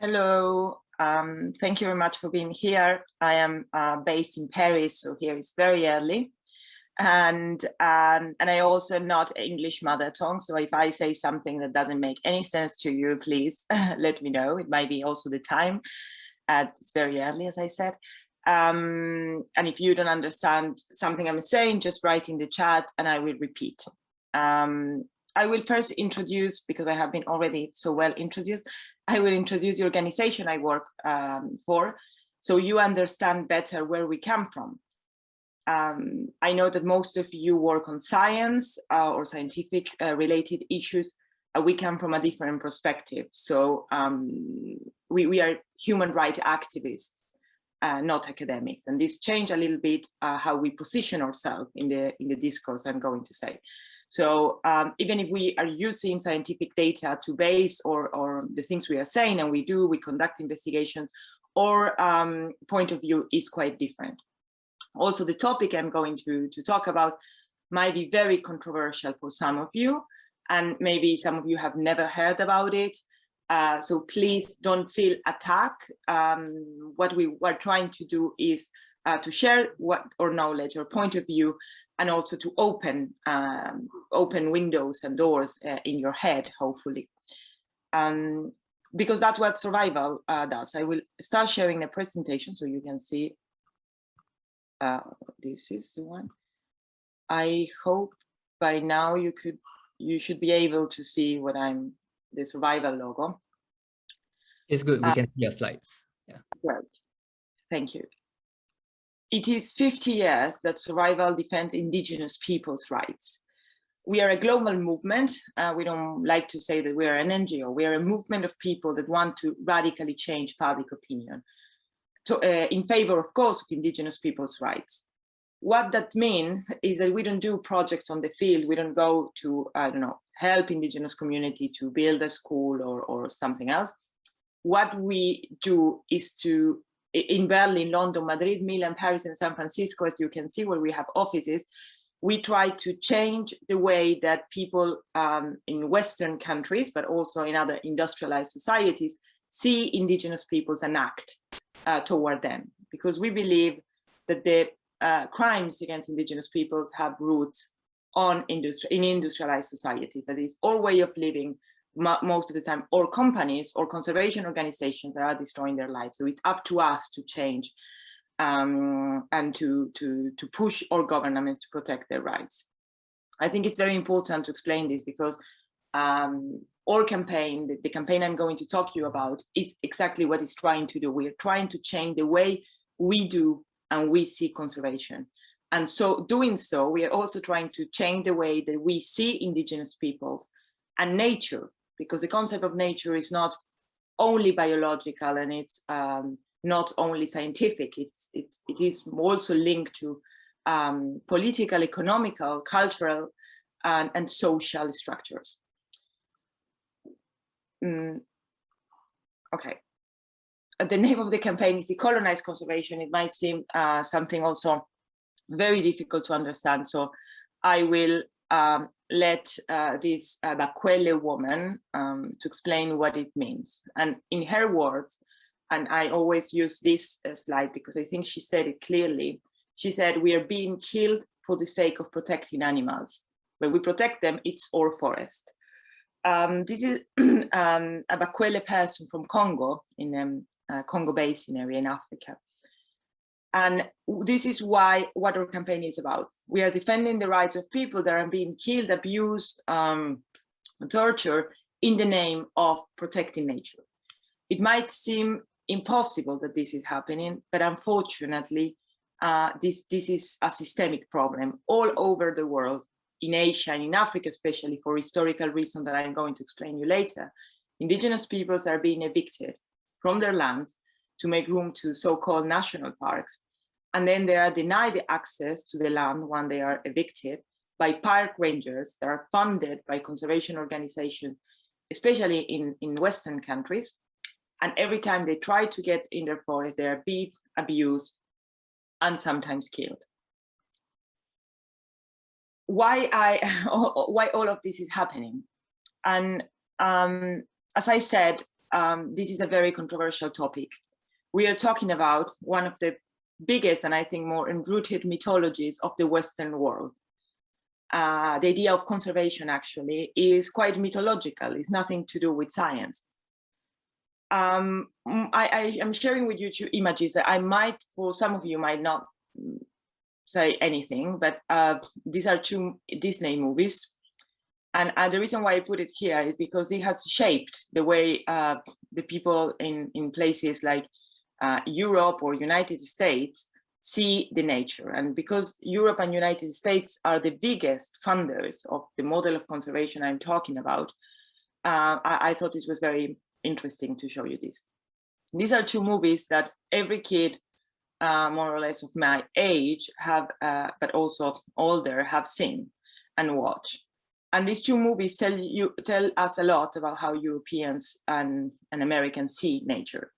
Hello, thank you very much for being here. I am based in Paris, so here it's very early. And I also am not English mother tongue, so if I say something that doesn't make any sense to you, please let me know. It might be also the time. It's very early, as I said. And if you don't understand something I'm saying, just write in the chat and I will repeat. I will first introduce, because I have been already so well introduced, I will introduce the organization I work for, so you understand better where we come from. I know that most of you work on science or scientific related issues. We come from a different perspective. So we are human rights activists, not academics. And this changed a little bit how we position ourselves in the discourse, I'm going to say. So even if we are using scientific data to base or the things we are saying, and we conduct investigations, our point of view is quite different. Also, the topic I'm going to talk about might be very controversial for some of you, and maybe some of you have never heard about it. So please don't feel attacked. What we are trying to do is to share our knowledge or point of view, and also to open windows and doors in your head, hopefully. Because that's what survival does. I will start sharing a presentation so you can see. This is the one. I hope by now you should be able to see what the survival logo. It's good, we can see your slides. Yeah. Great, thank you. It is 50 years that survival defends indigenous people's rights. We are a global movement. We don't like to say that we are an NGO. We are a movement of people that want to radically change public opinion in favor, of course, of indigenous people's rights. What that means is that we don't do projects on the field. We don't go to, I don't know, help indigenous community to build a school or something else. What we do is to, in Berlin, London, Madrid, Milan, Paris, and San Francisco, as you can see where we have offices, we try to change the way that people in Western countries, but also in other industrialized societies, see indigenous peoples and act toward them. Because we believe that the crimes against indigenous peoples have roots in industrialized societies. That is our way of living most of the time, or companies or conservation organizations that are destroying their lives. So it's up to us to change and to push our governments to protect their rights. I think it's very important to explain this because our campaign, the campaign I'm going to talk to you about, is exactly what it's trying to do. We are trying to change the way we do and we see conservation. And so doing so, we are also trying to change the way that we see indigenous peoples and nature, because the concept of nature is not only biological and it's not only scientific, it is also linked to political, economical, cultural, and social structures. Okay. The name of the campaign is Decolonize Conservation. It might seem something also very difficult to understand. So I will let this Bakwele woman to explain what it means. And in her words, and I always use this slide because I think she said it clearly. She said, we are being killed for the sake of protecting animals. When we protect them, it's our forest. This is a Bakwele person from Congo, in Congo Basin area in Africa. And this is what our campaign is about. We are defending the rights of people that are being killed, abused, tortured in the name of protecting nature. It might seem impossible that this is happening, but unfortunately, this is a systemic problem all over the world, in Asia and in Africa, especially for historical reasons that I'm going to explain you later. Indigenous peoples are being evicted from their land to make room to so-called national parks. And then they are denied the access to the land when they are evicted by park rangers that are funded by conservation organizations, especially in Western countries. And every time they try to get in their forest, they are beat, abused, and sometimes killed. Why all of this is happening? And as I said, this is a very controversial topic. We are talking about one of the biggest and I think more enrooted mythologies of the Western world. The idea of conservation actually is quite mythological. It's nothing to do with science. I am sharing with you two images that I might, for some of you, might not say anything, but these are two Disney movies. And the reason why I put it here is because they have shaped the way the people in places like Europe or United States see the nature. And because Europe and United States are the biggest funders of the model of conservation I'm talking about, I thought this was very interesting to show you this. These are two movies that every kid, more or less of my age, have, but also older, have seen and watched. And these two movies tell us a lot about how Europeans and Americans see nature.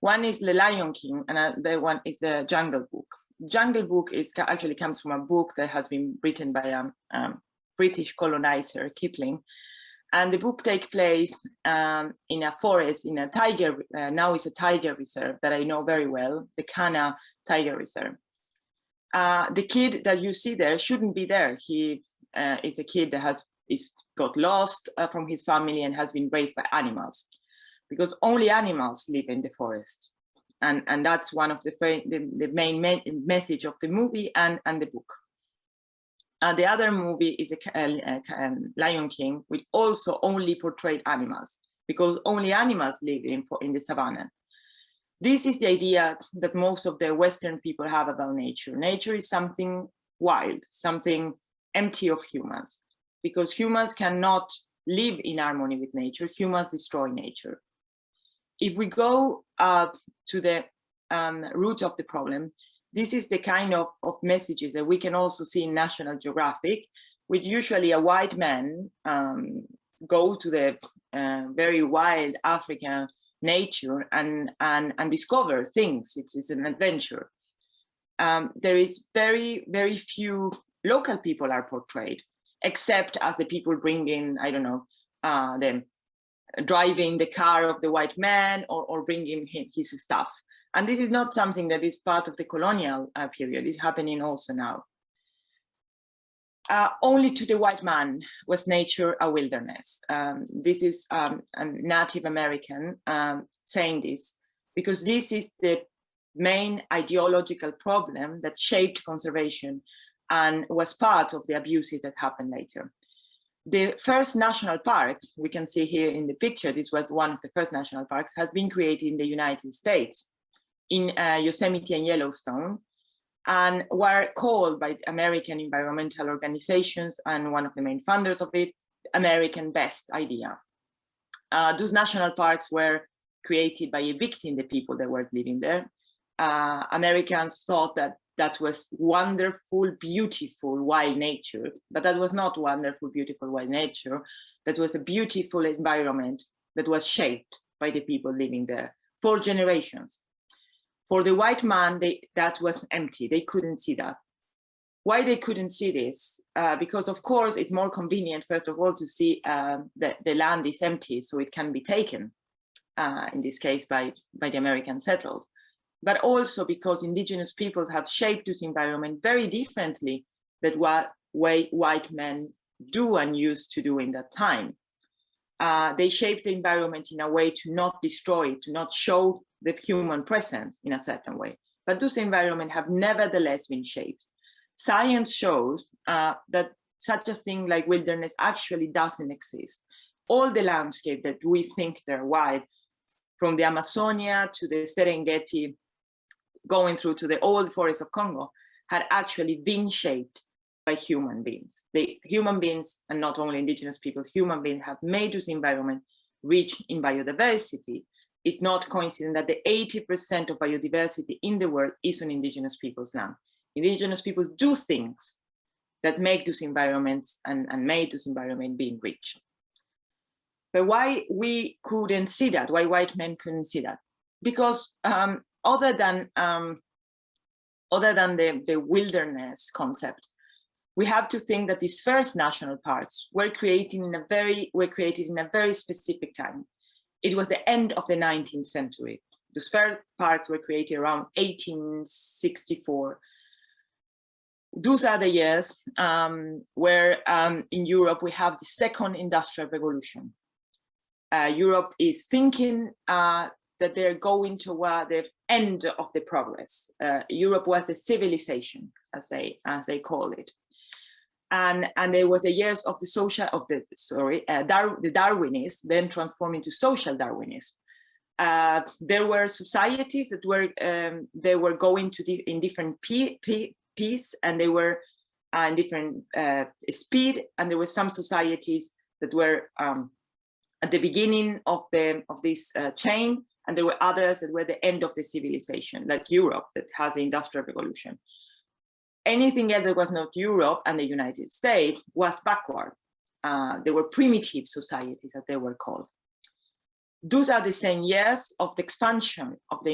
One is The Lion King, and the one is The Jungle Book. Jungle Book actually comes from a book that has been written by a British colonizer, Kipling. And the book takes place in a forest, in a tiger, now it's a tiger reserve that I know very well, the Kana Tiger Reserve. The kid that you see there shouldn't be there. He is a kid that got lost from his family and has been raised by animals, because only animals live in the forest. And that's one of the main message of the movie and the book. The other movie is Lion King, which also only portrayed animals, because only animals live in the savannah. This is the idea that most of the Western people have about nature. Nature is something wild, something empty of humans, because humans cannot live in harmony with nature. Humans destroy nature. If we go to the root of the problem, this is the kind of messages that we can also see in National Geographic, with usually a white man go to the very wild African nature and discover things. It's an adventure. There is very, very few local people are portrayed, except as the people bringing, I don't know, them driving the car of the white man or bringing him his stuff. And this is not something that is part of the colonial period. It's happening also now. Only to the white man was nature a wilderness. This is a Native American saying this, because this is the main ideological problem that shaped conservation and was part of the abuses that happened later. The first national parks, we can see here in the picture, this was one of the first national parks, has been created in the United States, in Yosemite and Yellowstone, and were called by American environmental organizations, and one of the main funders of it, American Best idea. Those national parks were created by evicting the people that were living there. Americans thought that that was wonderful, beautiful, wild nature, but that was not wonderful, beautiful, wild nature. That was a beautiful environment that was shaped by the people living there for generations. For the white man, that was empty. They couldn't see that. Why they couldn't see this? Because of course, it's more convenient, first of all, to see that the land is empty, so it can be taken, in this case, by the American settled. But also because indigenous peoples have shaped this environment very differently than what way white men do and used to do in that time. They shaped the environment in a way to not destroy it, to not show the human presence in a certain way. But those environments have nevertheless been shaped. Science shows that such a thing like wilderness actually doesn't exist. All the landscape that we think they're wild, from the Amazonia to the Serengeti, going through to the old forests of Congo, had actually been shaped by human beings. The human beings, and not only indigenous people, human beings have made this environment rich in biodiversity. It's not coincident that the 80% of biodiversity in the world is on indigenous people's land. Indigenous peoples do things that make those environments and made this environment being rich. But why we couldn't see that? Why white men couldn't see that? Because other than the wilderness concept, we have to think that these first national parks were created in a very specific time. it was the end of the 19th century. Those first parks were created around 1864. Those are the years where in Europe we have the second industrial revolution. Europe is thinking that they're going toward the end of the progress. Europe was the civilization, as they call it, and there was the years of the social the Darwinism, then transformed into social Darwinism. There were societies that were they were going to in different pace, and they were in different speed, and there were some societies that were at the beginning of this chain, and there were others that were the end of the civilization, like Europe, that has the Industrial Revolution. Anything else that was not Europe and the United States was backward. They were primitive societies, as they were called. Those are the same years of the expansion of the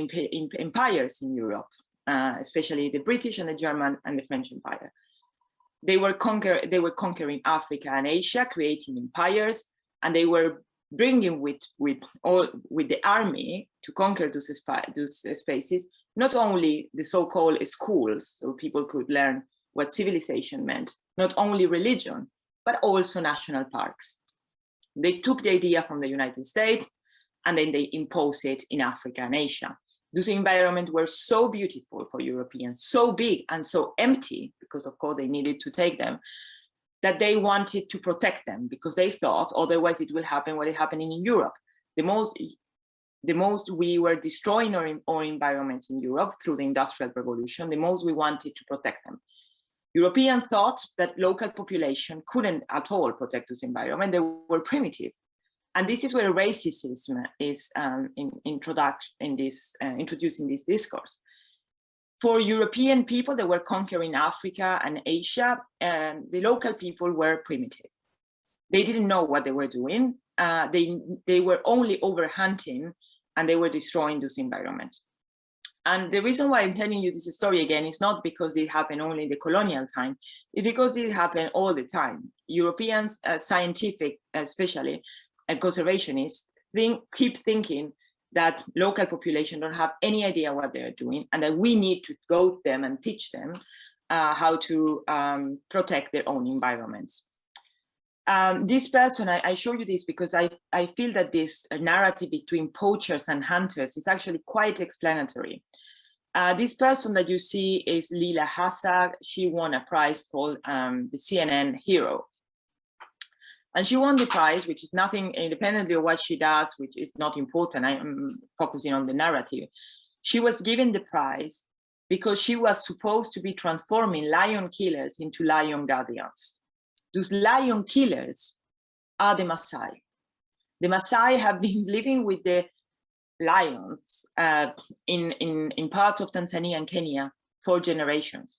empires in Europe, especially the British and the German and the French Empire. They were conquering Africa and Asia, creating empires, and they were bringing with the army to conquer those spaces, not only the so-called schools, so people could learn what civilization meant, not only religion, but also national parks. They took the idea from the United States, and then they imposed it in Africa and Asia. Those environments were so beautiful for Europeans, so big and so empty, because of course they needed to take them, that they wanted to protect them, because they thought otherwise it will happen what is happening in Europe. The most we were destroying our environments in Europe through the Industrial Revolution, the most we wanted to protect them. Europeans thought that local population couldn't at all protect this environment. They were primitive. And this is where racism is introducing this discourse. For European people that were conquering Africa and Asia, the local people were primitive. They didn't know what they were doing. They were only overhunting, and they were destroying those environments. And the reason why I'm telling you this story again is not because it happened only in the colonial time, it's because this happened all the time. Europeans, scientific especially, and conservationists keep thinking that local population don't have any idea what they're doing, and that we need to go to them and teach them how to protect their own environments. This person, I show you this because I feel that this narrative between poachers and hunters is actually quite explanatory. This person that you see is Lila Hassag. She won a prize called the CNN Hero. And she won the prize, which is nothing independently of what she does, which is not important. I am focusing on the narrative. She was given the prize because she was supposed to be transforming lion killers into lion guardians. Those lion killers are the Maasai. The Maasai have been living with the lions in parts of Tanzania and Kenya for generations.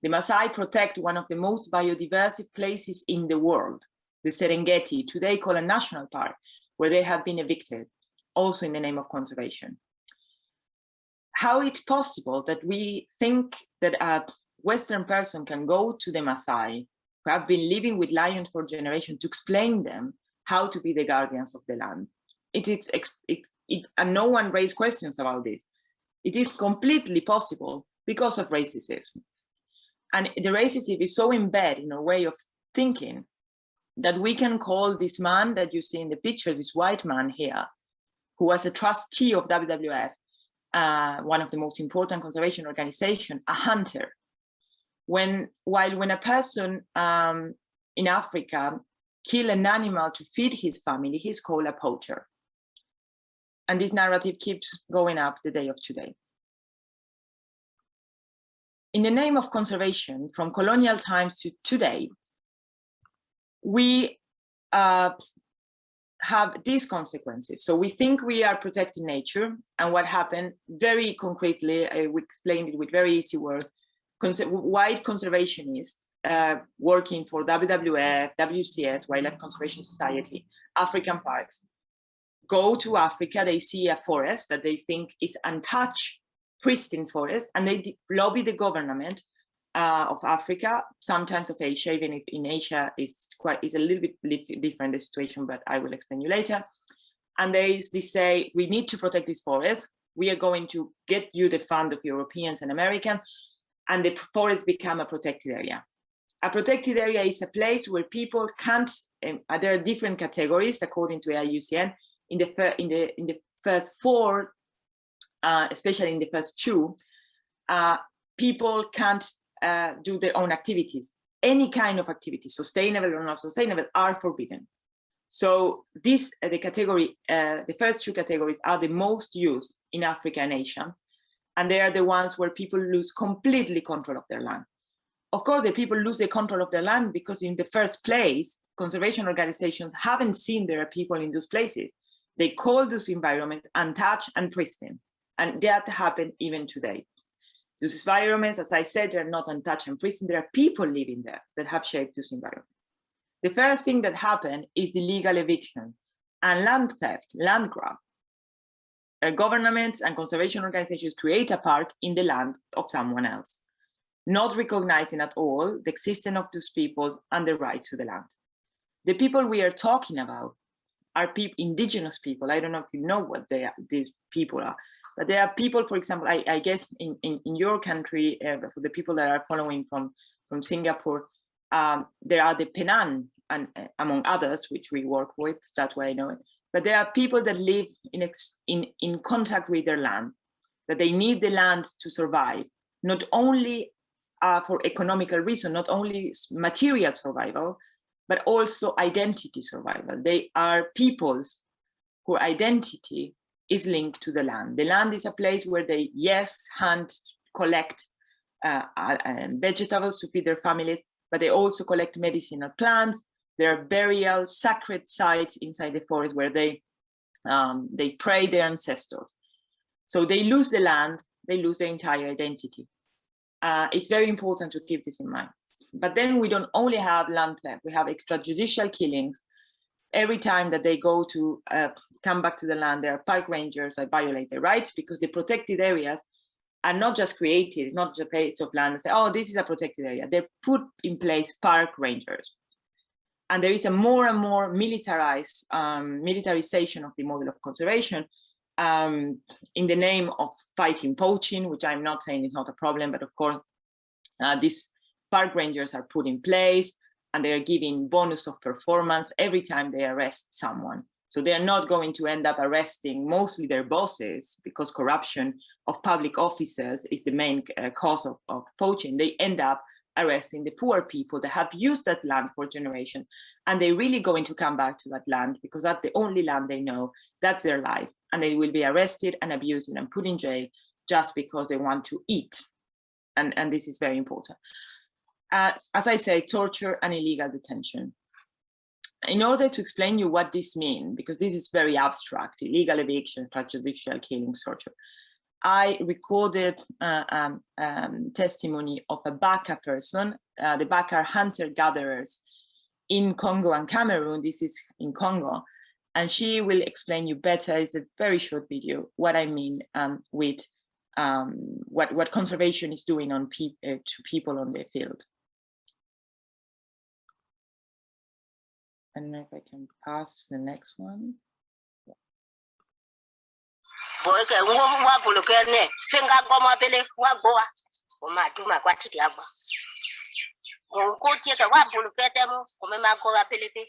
The Maasai protect one of the most biodiverse places in the world, the Serengeti, today called a national park, where they have been evicted, also in the name of conservation. How it's possible that we think that a Western person can go to the Maasai, who have been living with lions for generations, to explain them how to be the guardians of the land? And no one raised questions about this. It is completely possible because of racism. And the racism is so embedded in our way of thinking that we can call this man that you see in the picture, this white man here, who was a trustee of WWF, one of the most important conservation organizations, a hunter. When a person in Africa kill an animal to feed his family, he's called a poacher. And this narrative keeps going up the day of today. In the name of conservation, from colonial times to today, we have these consequences. So we think we are protecting nature, and what happened very concretely, we explained it with very easy words. White conservationists working for WWF, WCS, Wildlife Conservation Society, African parks, go to Africa, they see a forest that they think is untouched, pristine forest, and they lobby the government of Africa, sometimes of Asia, even if in Asia is a little bit different the situation, but I will explain you later. And they say, we need to protect this forest. We are going to get you the fund of Europeans and Americans, and the forest become a protected area. A protected area is a place where people can't, there are different categories according to IUCN. In the first four, especially in the first two, people can't do their own activities. Any kind of activity, sustainable or not sustainable, are forbidden. So this, the first two categories are the most used in Africa and Asia, and they are the ones where people lose completely control of their land. Of course, the people lose the control of their land because in the first place, conservation organizations haven't seen there are people in those places. They call those environments untouched and pristine, and that happens even today. Those environments, as I said, they're not untouched and pristine. There are people living there that have shaped those environments. The first thing that happened is the legal eviction and land theft, land grab. Governments and conservation organizations create a park in the land of someone else, not recognizing at all the existence of those people and the right to the land. The people we are talking about are indigenous people. I don't know if you know what these people are, but there are people, for example, I guess in your country, for the people that are following from Singapore, there are the Penan, and among others, which we work with, that's why I know it. But there are people that live in contact with their land, that they need the land to survive, not only for economical reason, not only material survival, but also identity survival. They are peoples whose identity is linked to the land. The land is a place where they, yes, hunt, collect vegetables to feed their families, but they also collect medicinal plants. There are burial, sacred sites inside the forest where they pray their ancestors. So they lose the land, they lose their entire identity. It's very important to keep this in mind. But then we don't only have land theft, we have extrajudicial killings. Every time that they go to come back to the land, there are park rangers that violate their rights, because the protected areas are not just created, it's not just a place of land and say, oh, this is a protected area. They're put in place park rangers. And there is a more and more militarized militarization of the model of conservation in the name of fighting poaching, which I'm not saying is not a problem, but of course, these park rangers are put in place and they are giving bonus of performance every time they arrest someone. So they are not going to end up arresting mostly their bosses, because corruption of public officers is the main cause of poaching. They end up arresting the poor people that have used that land for generations, and they're really going to come back to that land because that's the only land they know, that's their life, and they will be arrested and abused and put in jail just because they want to eat. And this is very important. As I say, torture and illegal detention. In order to explain you what this means, because this is very abstract, illegal eviction, extrajudicial killings, torture, I recorded testimony of a Baka person. The Baka are hunter-gatherers in Congo and Cameroon. This is in Congo. And she will explain you better, it's a very short video, what I mean with what conservation is doing on to people on the field. I don't know if I can pass to the next one. Boyke wa bulukene finga goma pele wa goa o ma tuma kwa titi agba ko tie ka wa bulukete mu ko me ma ko wa pele pe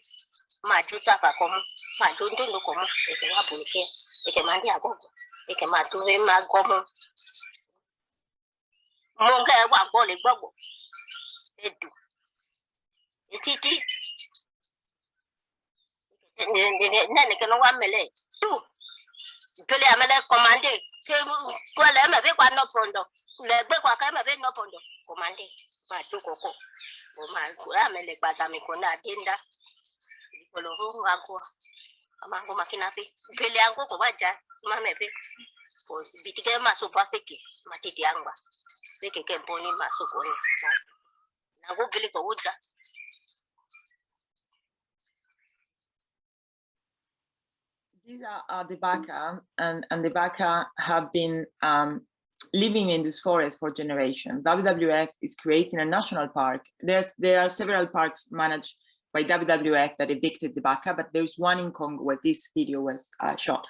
ma juta ka ko mu ma jondo no ko mu e ke wa buluke e ke ma ndi agogo e ke ma tu we ma go mu mo ke wa go le gbogbo edu isiti ne ke no wa mele tu pele amele commande que toi le me be kwa no pondo le gbe kwa ka me be no pondo commande ma jukoko o ma ku amele gbaza mi ko na denda polo ru ngako amango makina pe pele ango ko baja ma me be o bitike ma so pa feke ma titi angba feke ke boni ma so ko ni na go gele ko wuta. These are the Baka, and the Baka have been living in this forest for generations. WWF is creating a national park. There are several parks managed by WWF that evicted the baka, but there's one in Congo where this video was shot,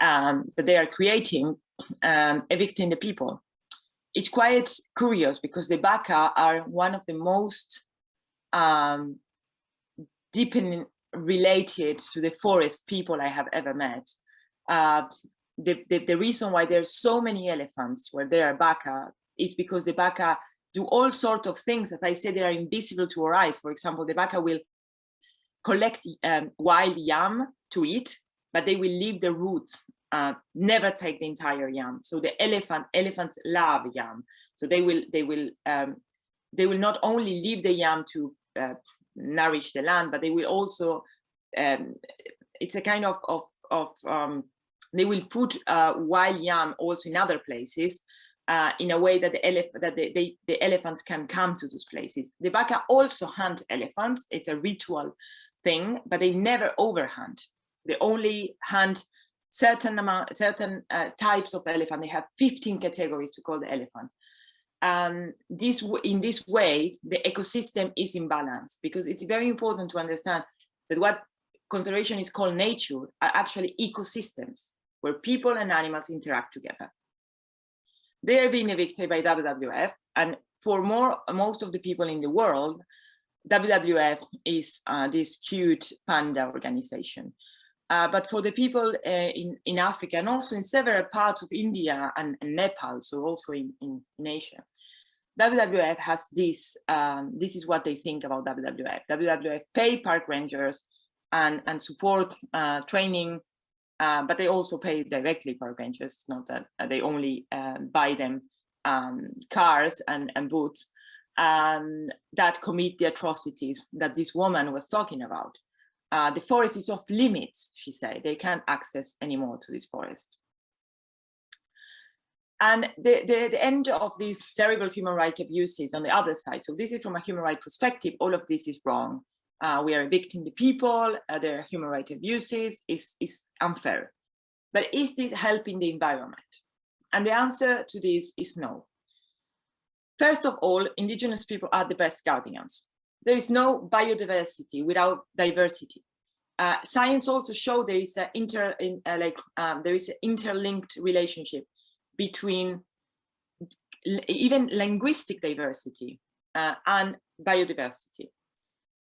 that they are creating, evicting the people. It's quite curious because the baka are one of the most deeply related to the forest people I have ever met. The reason why there's so many elephants where there are baka is because the baka do all sorts of things. As I said, they are invisible to our eyes. For example, the baka will collect wild yam to eat, but they will leave the roots, never take the entire yam. So the elephants love yam. So they will not only leave the yam to nourish the land, but they will also, it's a kind of they will put wild yam also in other places, in a way that the elephants can come to those places. The baka also hunt elephants. It's a ritual thing, but they never overhunt. They only hunt certain types of elephant. They have 15 categories to call the elephant. In this way, the ecosystem is in balance, because it's very important to understand that what conservation is called nature are actually ecosystems where people and animals interact together. They are being evicted by WWF, and for most of the people in the world, WWF is this cute panda organization. But for the people in Africa, and also in several parts of India and Nepal, so also in Asia, WWF has this, this is what they think about WWF. WWF pay park rangers and support training, but they also pay directly park rangers. It's not that they only buy them cars and boots that commit the atrocities that this woman was talking about. The forest is off limits, she said. They can't access anymore to this forest. And the end of these terrible human rights abuses on the other side. So this is from a human rights perspective. All of this is wrong. We are evicting the people. Their human rights abuses is unfair. But is this helping the environment? And the answer to this is no. First of all, indigenous people are the best guardians. There is no biodiversity without diversity. Science also shows there is an interlinked relationship between even linguistic diversity and biodiversity.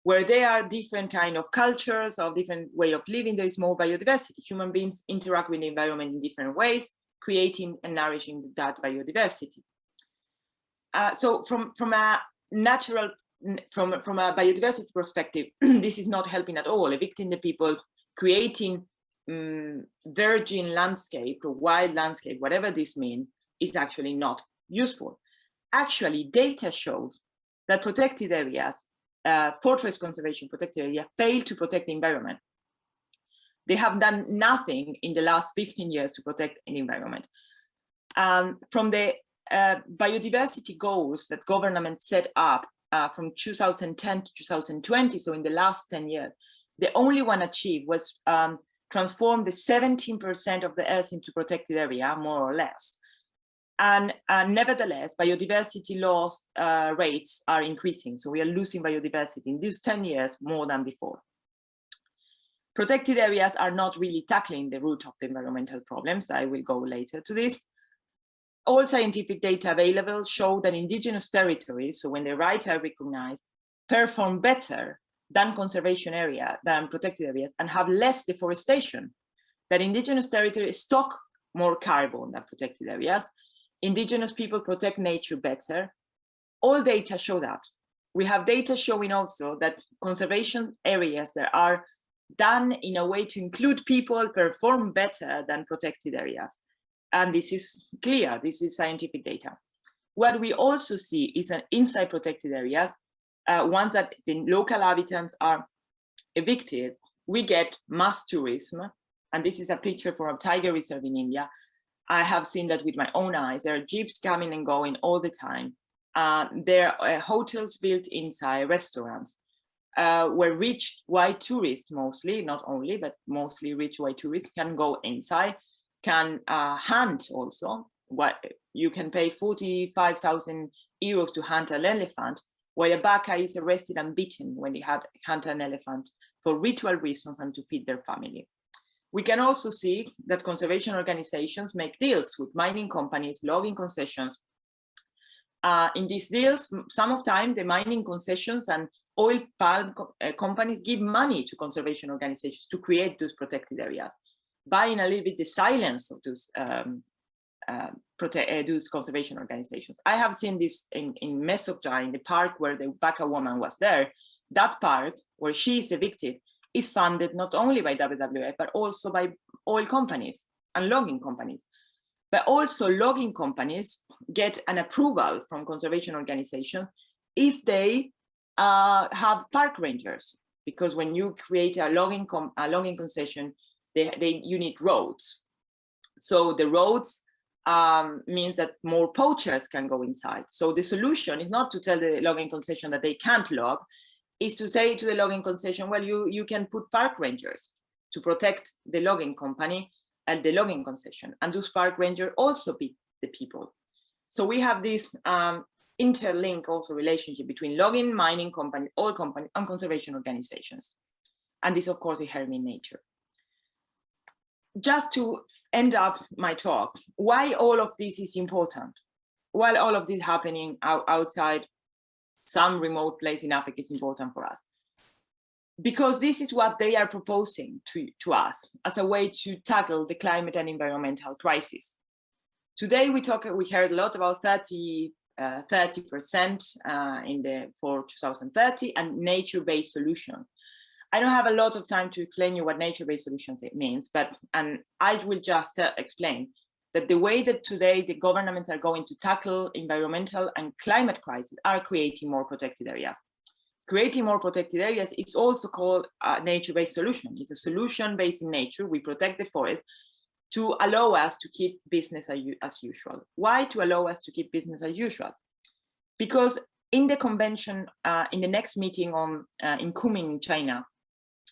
Where there are different kind of cultures or different way of living, there is more biodiversity. Human beings interact with the environment in different ways, creating and nourishing that biodiversity. So from a natural, from a biodiversity perspective, this is not helping at all. Evicting the people, creating virgin landscape or wild landscape, whatever this means, is actually not useful. Actually, data shows that protected areas, forest conservation protected area, fail to protect the environment. They have done nothing in the last 15 years to protect an environment. From the biodiversity goals that government set up from 2010 to 2020, so in the last 10 years, the only one achieved was transform the 17% of the earth into protected area, more or less. And nevertheless, biodiversity loss rates are increasing. So we are losing biodiversity in these 10 years more than before. Protected areas are not really tackling the root of the environmental problems. I will go later to this. All scientific data available show that indigenous territories, so when the rights are recognized, perform better than conservation area, than protected areas, and have less deforestation. That indigenous territories stock more carbon than protected areas. Indigenous people protect nature better. All data show that. We have data showing also that conservation areas that are done in a way to include people perform better than protected areas. And this is clear, this is scientific data. What we also see is an inside protected areas, ones that the local inhabitants are evicted, we get mass tourism. And this is a picture from a tiger reserve in India. I have seen that with my own eyes. There are jeeps coming and going all the time. There are hotels built inside, restaurants, where rich white tourists mostly, not only, but mostly rich white tourists can go inside, can hunt also. What you can pay 45,000 euros to hunt an elephant. while a baka is arrested and beaten when they hunt an elephant for ritual reasons and to feed their family. We can also see that conservation organizations make deals with mining companies, logging concessions. In these deals, some of the time, the mining concessions and oil palm companies give money to conservation organizations to create those protected areas, buying a little bit the silence of those conservation organizations. I have seen this in Mesokja, in the park where the Baka woman was there. That park, where she is evicted, is funded not only by WWF, but also by oil companies and logging companies. But also logging companies get an approval from conservation organizations if they have park rangers, because when you create a logging concession, you need roads. So the roads means that more poachers can go inside. So the solution is not to tell the logging concession that they can't log, is to say to the logging concession, well, you can put park rangers to protect the logging company and the logging concession, and those park rangers also beat the people. So we have this interlink also relationship between logging, mining companies, oil companies, and conservation organizations. And this, of course, is inherent in nature. Just to end up my talk, why all of this is important? While all of this happening outside some remote place in Africa is important for us, because this is what they are proposing to us as a way to tackle the climate and environmental crisis. Today we heard a lot about 30% for 2030 and nature-based solution. I don't have a lot of time to explain you what nature-based solutions means, and I will just explain that the way that today the governments are going to tackle environmental and climate crisis are creating more protected areas. Creating more protected areas is also called a nature-based solution. It's a solution based in nature. We protect the forest to allow us to keep business as usual. Why to allow us to keep business as usual? Because in the convention, in the next meeting in Kunming in China,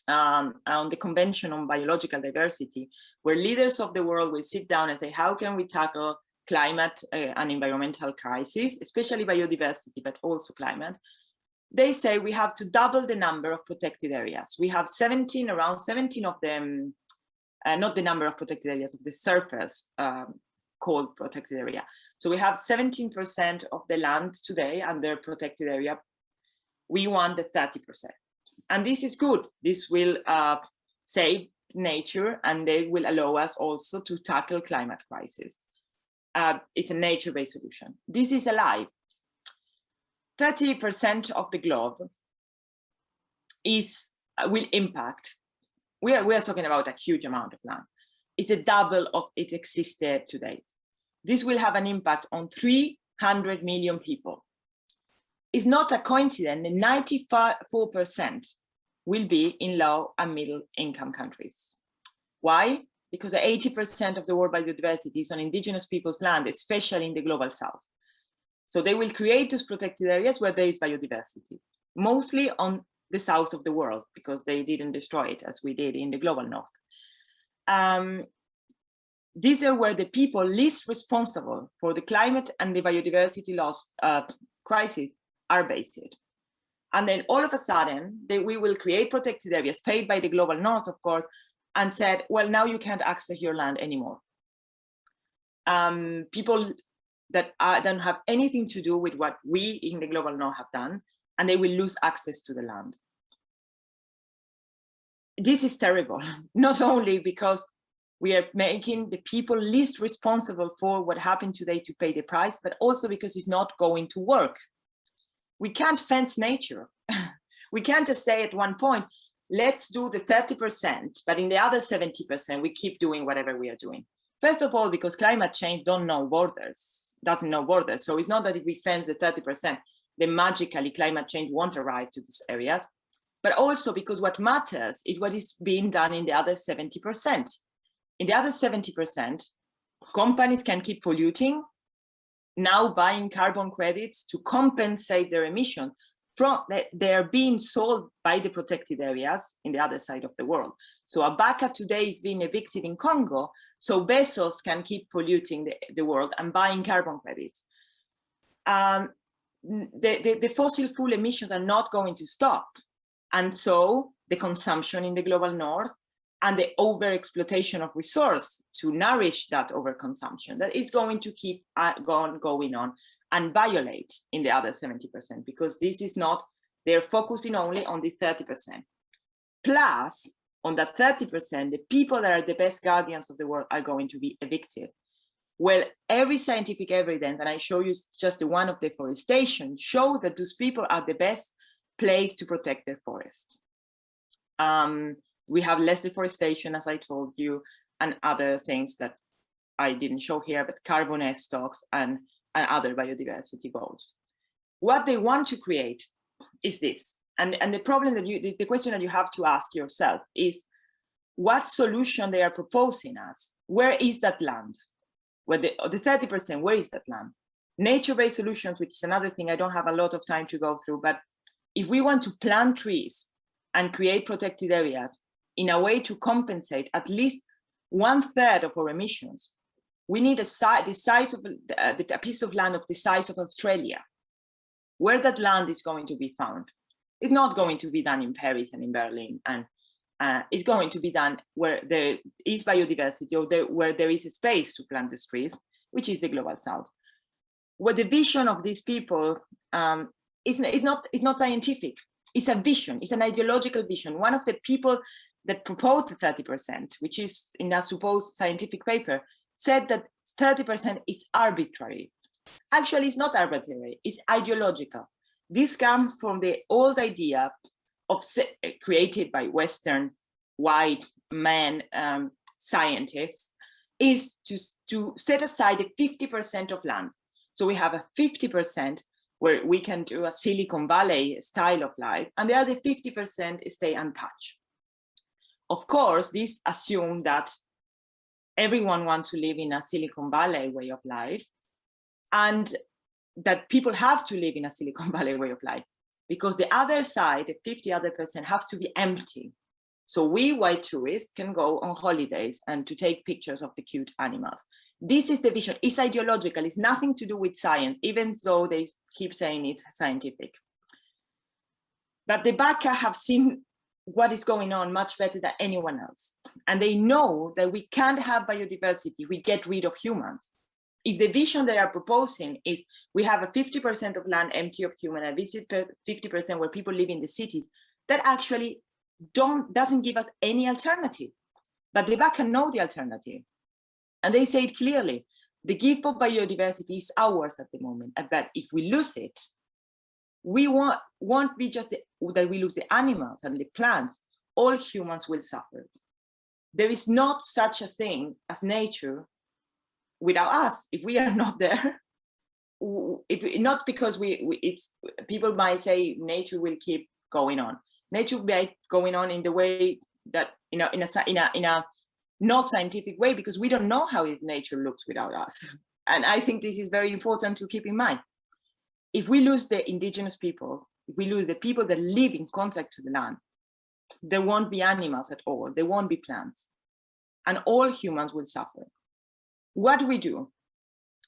on the Convention on Biological Diversity, where leaders of the world will sit down and say, how can we tackle climate and environmental crisis, especially biodiversity, but also climate? They say we have to double the number of protected areas. We have around 17 of them, not the number of protected areas of the surface called protected area. So we have 17% of the land today under protected area. We want the 30%. And this is good. This will save nature, and they will allow us also to tackle climate crisis. It's a nature-based solution. This is a lie. 30% of the globe will impact. We are talking about a huge amount of land. It's the double of it existed today. This will have an impact on 300 million people. It's not a coincidence that 94% will be in low and middle income countries. Why? Because 80% of the world biodiversity is on indigenous people's land, especially in the global south. So they will create those protected areas where there is biodiversity, mostly on the south of the world, because they didn't destroy it as we did in the global north. These are where the people least responsible for the climate and the biodiversity loss crisis are based. And then all of a sudden, we will create protected areas paid by the global north, of course, and said, well, now you can't access your land anymore. People that don't have anything to do with what we in the global north have done, and they will lose access to the land. This is terrible, not only because we are making the people least responsible for what happened today to pay the price, but also because it's not going to work. We can't fence nature. We can't just say at one point, let's do the 30%, but in the other 70%, we keep doing whatever we are doing. First of all, because climate change doesn't know borders. So it's not that if we fence the 30%, then magically climate change won't arrive to these areas, but also because what matters is what is being done in the other 70%. In the other 70%, companies can keep polluting, now buying carbon credits to compensate their emission from they are being sold by the protected areas in the other side of the world. So a baka today is being evicted in Congo, so Bezos can keep polluting the world and buying carbon credits. the fossil fuel emissions are not going to stop. And so the consumption in the global north and the overexploitation of resource to nourish that overconsumption, that is going to keep going on and violate in the other 70%, because this is not, they're focusing only on the 30%. Plus, on that 30%, the people that are the best guardians of the world are going to be evicted. Well, every scientific evidence, and I show you just the one of deforestation, shows that those people are the best place to protect their forest. We have less deforestation, as I told you, and other things that I didn't show here, but carbon stocks and other biodiversity goals. What they want to create is this. And the problem that the question that you have to ask yourself is what solution they are proposing us. Where is that land? Where the 30%, where is that land? Nature-based solutions, which is another thing I don't have a lot of time to go through, but if we want to plant trees and create protected areas in a way to compensate at least 1/3 of our emissions, we need the size of a piece of land of the size of Australia. Where that land is going to be found, it's not going to be done in Paris and in Berlin, and it's going to be done where there is biodiversity, or where there is a space to plant the trees, which is the global south. Where the vision of these people is not scientific. It's a vision. It's an ideological vision. One of the people that proposed the 30%, which is in a supposed scientific paper, said that 30% is arbitrary. Actually, it's not arbitrary. It's ideological. This comes from the old idea of created by Western white men scientists, is to set aside the 50% of land. So we have a 50% where we can do a Silicon Valley style of life, and the other 50% stay untouched. Of course, this assumes that everyone wants to live in a Silicon Valley way of life, and that people have to live in a Silicon Valley way of life, because the other side, the 50% have to be empty. So we white tourists can go on holidays and to take pictures of the cute animals. This is the vision. It's ideological. It's nothing to do with science, even though they keep saying it's scientific. But the Baka have seen what is going on much better than anyone else. And they know that we can't have biodiversity, we get rid of humans. If the vision they are proposing is we have a 50% of land empty of human and 50% where people live in the cities, that actually doesn't give us any alternative. But the Baka know the alternative. And they say it clearly, the gift of biodiversity is ours at the moment, but if we lose it, we won't be just that we lose the animals and the plants, all humans will suffer. There is not such a thing as nature without us. If we are not there, not because people might say nature will keep going on. Nature will be going on in the way that, in a not scientific way, because we don't know how nature looks without us. And I think this is very important to keep in mind. If we lose the indigenous people, if we lose the people that live in contact to the land, there won't be animals at all, there won't be plants, and all humans will suffer. What do?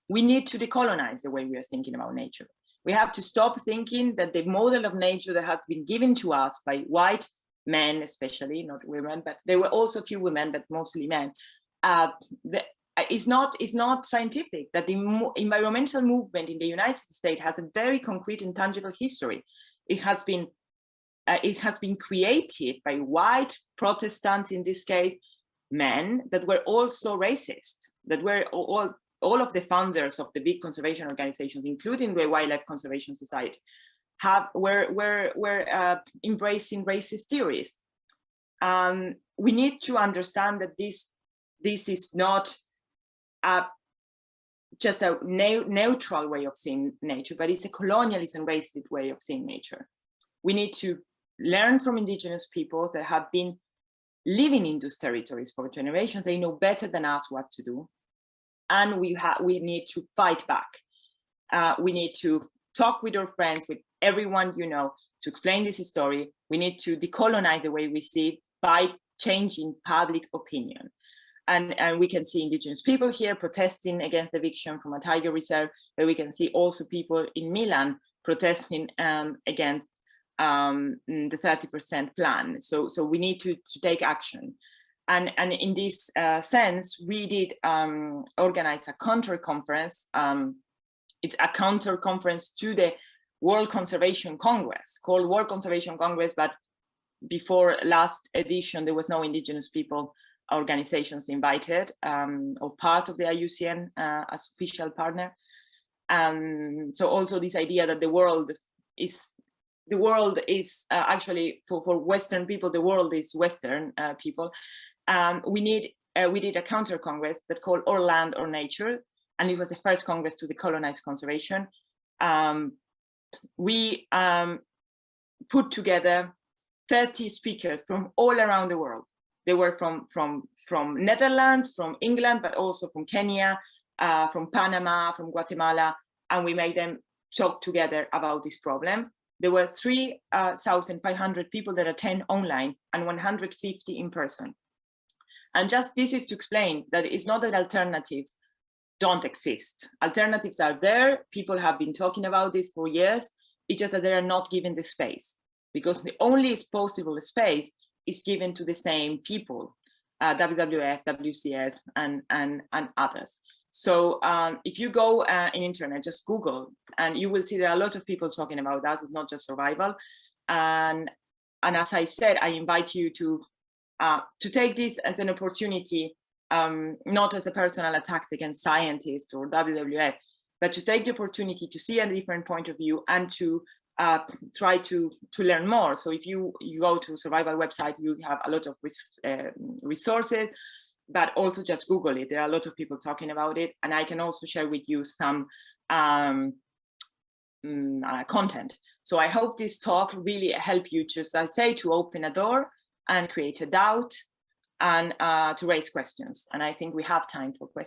We need to decolonize the way we are thinking about nature. We have to stop thinking that the model of nature that has been given to us by white men, especially, not women, but there were also a few women, but mostly men, is not scientific, that the environmental movement in the United States has a very concrete and tangible history. It has been created by white Protestants, in this case, men that were also racist, that were all of the founders of the big conservation organizations, including the Wildlife Conservation Society, were embracing racist theories. We need to understand that this is not just a neutral way of seeing nature, but it's a colonialism based way of seeing nature. We need to learn from indigenous peoples that have been living in those territories for generations. They know better than us what to do. And we need to fight back. We need to talk with our friends, with everyone you know, to explain this story. We need to decolonize the way we see it by changing public opinion. And we can see indigenous people here protesting against eviction from a tiger reserve, but we can see also people in Milan protesting against the 30% plan. So we need to take action. And in this sense, we did organize a counter conference. It's a counter conference to the World Conservation Congress, called World Conservation Congress, but before last edition, there was no indigenous people organizations invited or part of the IUCN as official partner. So also this idea that the world is actually for Western people, the world is Western people. We did a counter congress that called Or Land or Nature, and it was the first congress to decolonize conservation. We put together 30 speakers from all around the world. They were from Netherlands, from England, but also from Kenya, from Panama, from Guatemala, and we made them talk together about this problem. There were 3,500 people that attend online and 150 in person. And just this is to explain that it's not that alternatives don't exist. Alternatives are there. People have been talking about this for years. It's just that they are not given the space, because the only possible space is given to the same people, WWF, WCS, and others. So if you go in internet, just Google, and you will see there are a lot of people talking about that. It's not just survival. And as I said, I invite you to take this as an opportunity, not as a personal attack against scientists or WWF, but to take the opportunity to see a different point of view and to try to learn more. So if you go to survival website, you have a lot of resources, but also just Google it. There are a lot of people talking about it, and I can also share with you some content. So I hope this talk really help you, just as I say, to open a door and create a doubt and to raise questions. And I think we have time for questions.